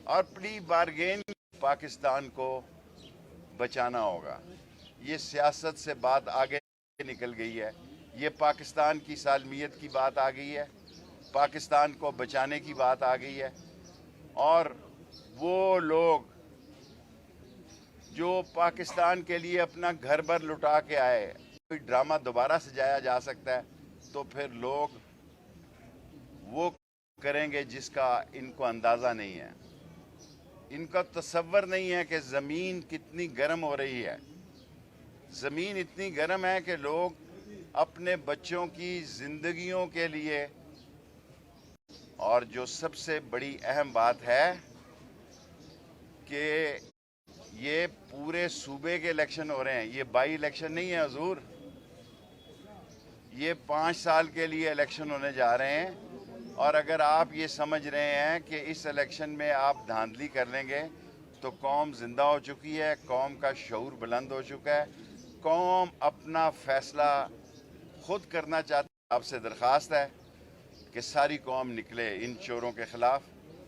اور پلی بارگین پاکستان کو بچانا ہوگا. یہ سیاست سے بات آگے نکل گئی ہے. یہ پاکستان کی سالمیت کی بات آ گئی ہے. پاکستان کو بچانے کی بات آ گئی ہے. اور وہ لوگ جو پاکستان کے لیے اپنا گھر بر لٹا کے آئے، کوئی ڈرامہ دوبارہ سجایا جا سکتا ہے تو پھر لوگ وہ کریں گے جس کا ان کو اندازہ نہیں ہے. ان کا تصور نہیں ہے کہ زمین کتنی گرم ہو رہی ہے. زمین اتنی گرم ہے کہ لوگ اپنے بچوں کی زندگیوں کے لیے، اور جو سب سے بڑی اہم بات ہے کہ یہ پورے صوبے کے الیکشن ہو رہے ہیں. یہ بائی الیکشن نہیں ہے حضور. یہ 5 سال کے لیے الیکشن ہونے جا رہے ہیں. اور اگر آپ یہ سمجھ رہے ہیں کہ اس الیکشن میں آپ دھاندلی کر لیں گے تو قوم زندہ ہو چکی ہے، قوم کا شعور بلند ہو چکا ہے، قوم اپنا فیصلہ خود کرنا چاہتی ہے. آپ سے درخواست ہے کہ ساری قوم نکلے ان چوروں کے خلاف.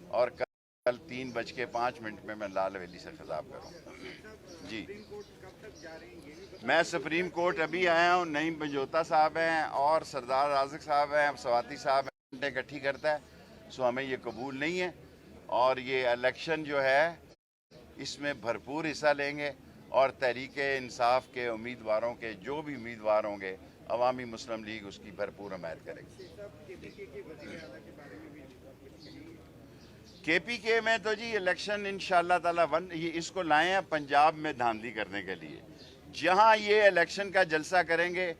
اور کل 3:05 میں لال ویلی سے خطاب کروں. جی میں سپریم کورٹ ابھی آیا ہوں. نعیم بنجوتا صاحب ہیں اور سردار رازق صاحب ہیں، سواتی صاحب ہیں. اکٹھی کرتا ہے سو ہمیں یہ قبول نہیں ہے. اور یہ الیکشن جو ہے اس میں بھرپور حصہ لیں گے اور تحریک انصاف کے امیدواروں کے جو بھی امیدوار ہوں گے عوامی مسلم لیگ اس کی بھرپور حمایت کرے گی. کے پی کے میں تو جی الیکشن انشاءاللہ تعالی یہ اس کو لائے ہیں پنجاب میں دھاندلی کرنے کے لیے. جہاں یہ الیکشن کا جلسہ کریں گے